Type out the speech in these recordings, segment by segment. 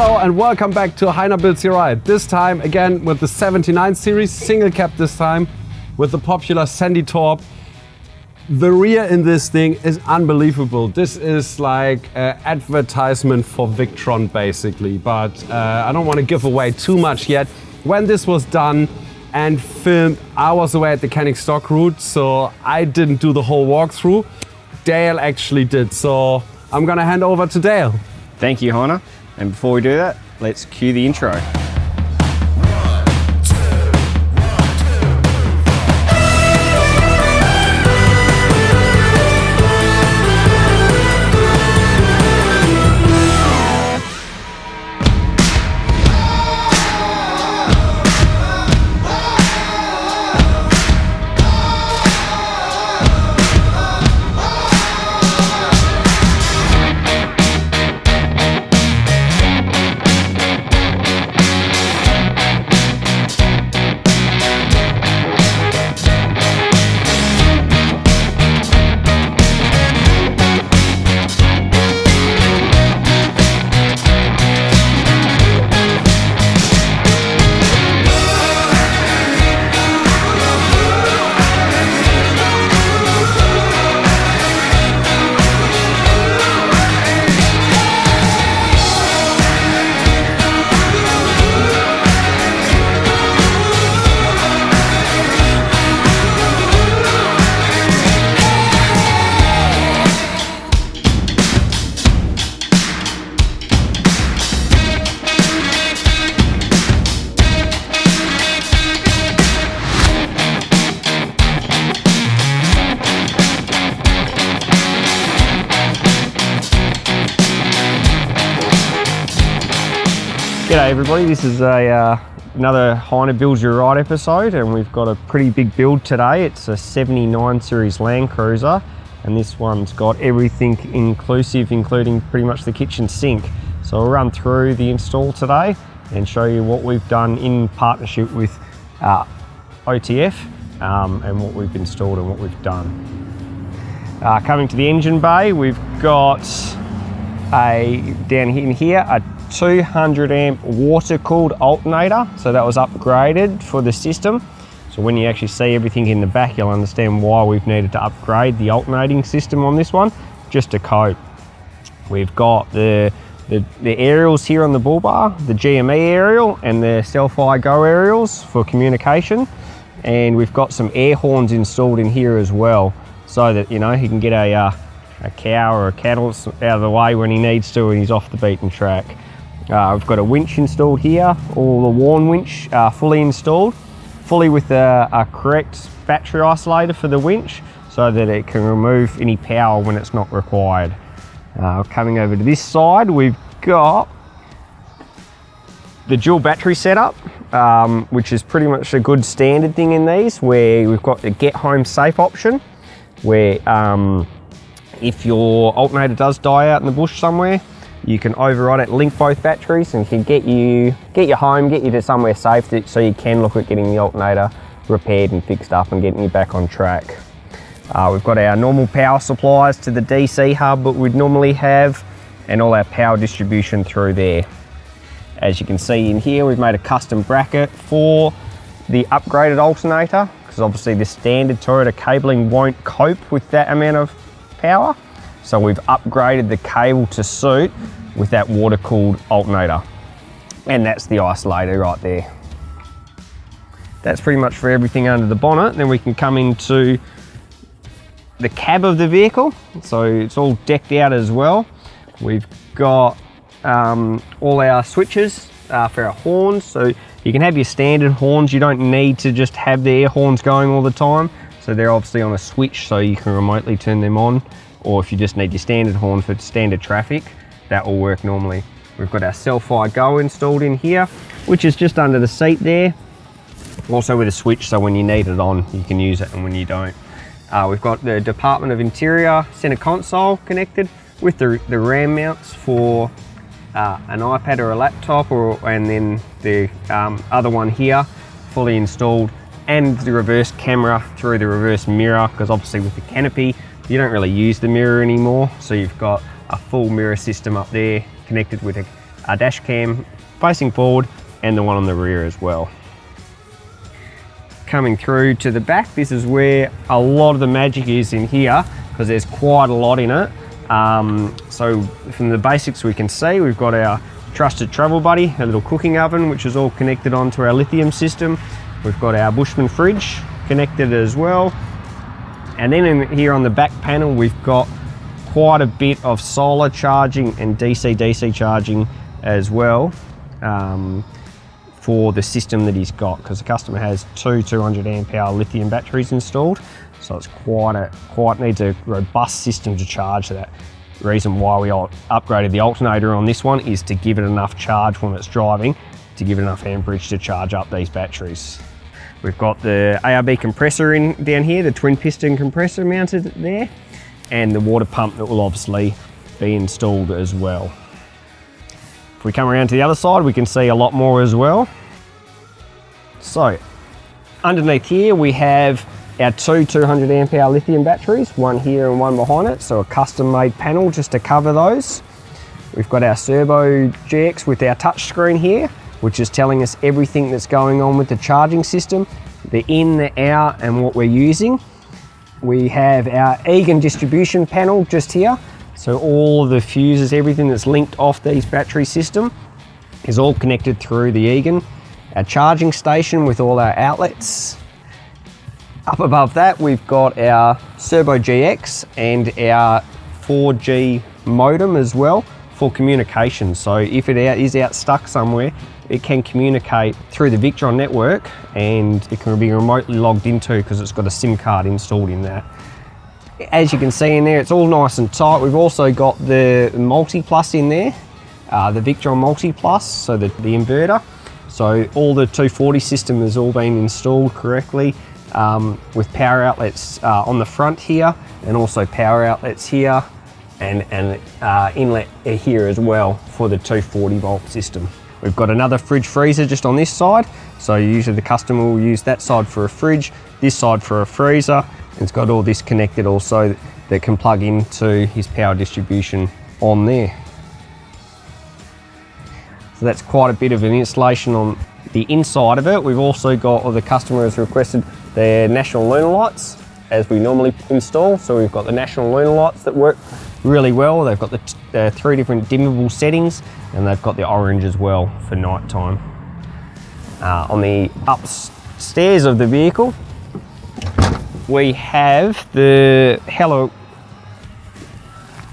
Hello and welcome back to Heiner Builds Your Ride. This time again with the 79 series, single cab this time, with the popular Sandy Torp. The rear in this thing is unbelievable. This is like an advertisement for Victron basically, but I don't want to give away too much yet. When this was done and filmed, I was away at the Canning stock route, so I didn't do the whole walkthrough. Dale actually did, so I'm gonna hand over to Dale. Thank you, Heiner. And before we do that, let's cue the intro. G'day everybody, this is another Heiner Builds Your Ride episode, and we've got a pretty big build today. It's a 79 series Landcruiser, and this one's got everything inclusive, including pretty much the kitchen sink. So we'll run through the install today and show you what we've done in partnership with OTF and what we've installed and what we've done. Coming to the engine bay, we've got down in here a 200 amp water cooled alternator, so that was upgraded for the system. So when you actually see everything in the back, you'll understand why we've needed to upgrade the alternating system on this one, just to cope. We've got the aerials here on the bull bar, the GME aerial and the Self-I Go aerials for communication, and we've got some air horns installed in here as well, so that you can get a cow or a cattle out of the way when he needs to and he's off the beaten track. We've got a winch installed here, or the Warn winch fully installed, fully with a correct battery isolator for the winch so that it can remove any power when it's not required. Coming over to this side, we've got the dual battery setup, which is pretty much a good standard thing in these, where we've got the get home safe option, where if your alternator does die out in the bush somewhere, you can override it, link both batteries, and can get you home, get you to somewhere safe, so you can look at getting the alternator repaired and fixed up and getting you back on track. We've got our normal power supplies to the DC hub that we'd normally have, and all our power distribution through there. As you can see in here, we've made a custom bracket for the upgraded alternator, because obviously the standard Toyota cabling won't cope with that amount of power. So we've upgraded the cable to suit with that water cooled alternator. And that's the isolator right there. That's pretty much for everything under the bonnet. Then we can come into the cab of the vehicle. So it's all decked out as well. We've got all our switches for our horns. So you can have your standard horns. You don't need to just have the air horns going all the time. So they're obviously on a switch, so you can remotely turn them on. Or if you just need your standard horn for standard traffic, that will work normally. We've got our Self-I Go installed in here, which is just under the seat there. Also with a switch, so when you need it on, you can use it, and when you don't. We've got the Department of Interior center console connected with the RAM mounts for an iPad or a laptop, and then the other one here, fully installed, and the reverse camera through the reverse mirror, because obviously with the Canopy, you don't really use the mirror anymore, so you've got a full mirror system up there connected with a dash cam facing forward and the one on the rear as well. Coming through to the back, this is where a lot of the magic is in here, because there's quite a lot in it. So from the basics we can see, we've got our trusted travel buddy, a little cooking oven, which is all connected onto our lithium system. We've got our Bushman fridge connected as well. And then in here on the back panel, we've got quite a bit of solar charging and DC-DC charging as well, for the system that he's got, because the customer has two 200 amp hour lithium batteries installed. So it's needs a robust system to charge that. The reason why we upgraded the alternator on this one is to give it enough charge when it's driving, to give it enough amperage to charge up these batteries. We've got the ARB compressor down here, the twin piston compressor mounted there, and the water pump that will obviously be installed as well. If we come around to the other side, we can see a lot more as well. So underneath here we have our two 200 amp hour lithium batteries, one here and one behind it, so a custom made panel just to cover those. We've got our Servo GX with our touch screen here, which is telling us everything that's going on with the charging system, the in, the out, and what we're using. We have our Egan distribution panel just here, so all of the fuses, everything that's linked off these battery system is all connected through the Egan. Our charging station with all our outlets. Up above that, we've got our Servo GX and our 4G modem as well for communication. So if it is out stuck somewhere, it can communicate through the Victron network, and it can be remotely logged into because it's got a SIM card installed in that. As you can see in there, it's all nice and tight. We've also got the MultiPlus in there, the Victron MultiPlus, so the inverter. So all the 240 system has all been installed correctly, with power outlets on the front here, and also power outlets here, and inlet here as well for the 240 volt system. We've got another fridge freezer just on this side, so usually the customer will use that side for a fridge, this side for a freezer. It's got all this connected also that can plug into his power distribution on there. So that's quite a bit of an installation on the inside of it. We've also got, or the customer has requested, their national lunar lights as we normally install. So we've got the national lunar lights that work really well. They've got the 3 different dimmable settings, and they've got the orange as well for night time. On the upstairs of the vehicle, we have the Hello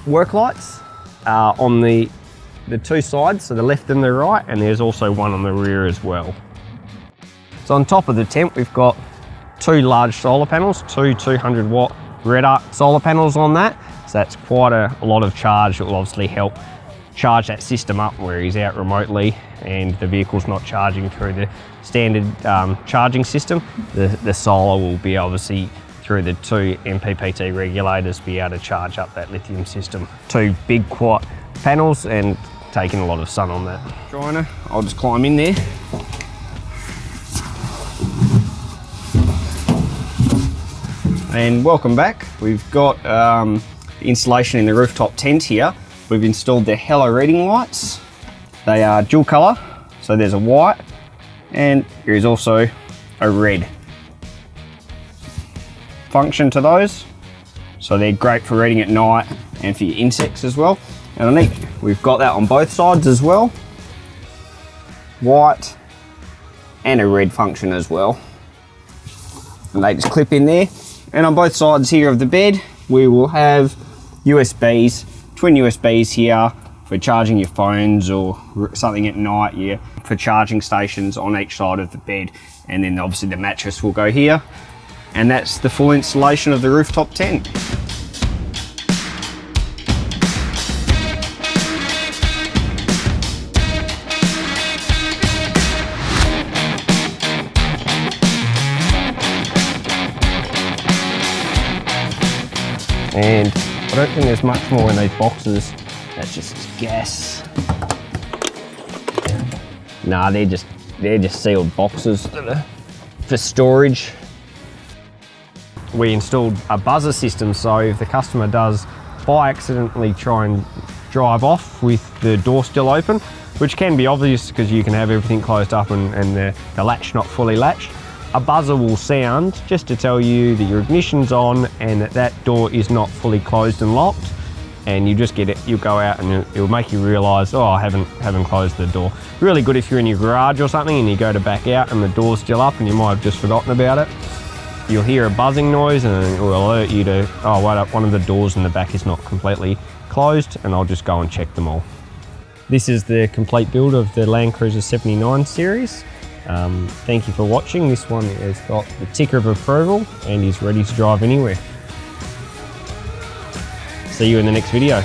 work lights on the two sides, so the left and the right, and there's also one on the rear as well. So on top of the tent, we've got 2 large solar panels, 2 200 watt Redarc solar panels on that. So that's quite a lot of charge. It will obviously help charge that system up where he's out remotely and the vehicle's not charging through the standard charging system. The solar will be obviously through the 2 MPPT regulators be able to charge up that lithium system. 2 big quad panels and taking a lot of sun on that. Joiner, I'll just climb in there. And welcome back. We've got the installation in the rooftop tent here. We've installed the Hello reading lights. They are dual color, so there's a white and there is also a red function to those. So they're great for reading at night and for your insects as well. Underneath, we've got that on both sides as well. White and a red function as well. And they just clip in there. And on both sides here of the bed, we will have USBs, twin USBs here for charging your phones or something at night, yeah, for charging stations on each side of the bed. And then obviously the mattress will go here. And that's the full installation of the rooftop tent. And I don't think there's much more in these boxes. That's just gas. Nah, they're just sealed boxes for storage. We installed a buzzer system, so if the customer does by accidentally try and drive off with the door still open, which can be obvious because you can have everything closed up and the latch not fully latched. A buzzer will sound just to tell you that your ignition's on and that door is not fully closed and locked. And you just get it, you'll go out and it'll make you realise, oh, I haven't closed the door. Really good if you're in your garage or something and you go to back out and the door's still up and you might have just forgotten about it. You'll hear a buzzing noise and it will alert you to, oh, wait up, one of the doors in the back is not completely closed, and I'll just go and check them all. This is the complete build of the Landcruiser 79 series. Thank you for watching. This one has got the ticker of approval and is ready to drive anywhere. See you in the next video.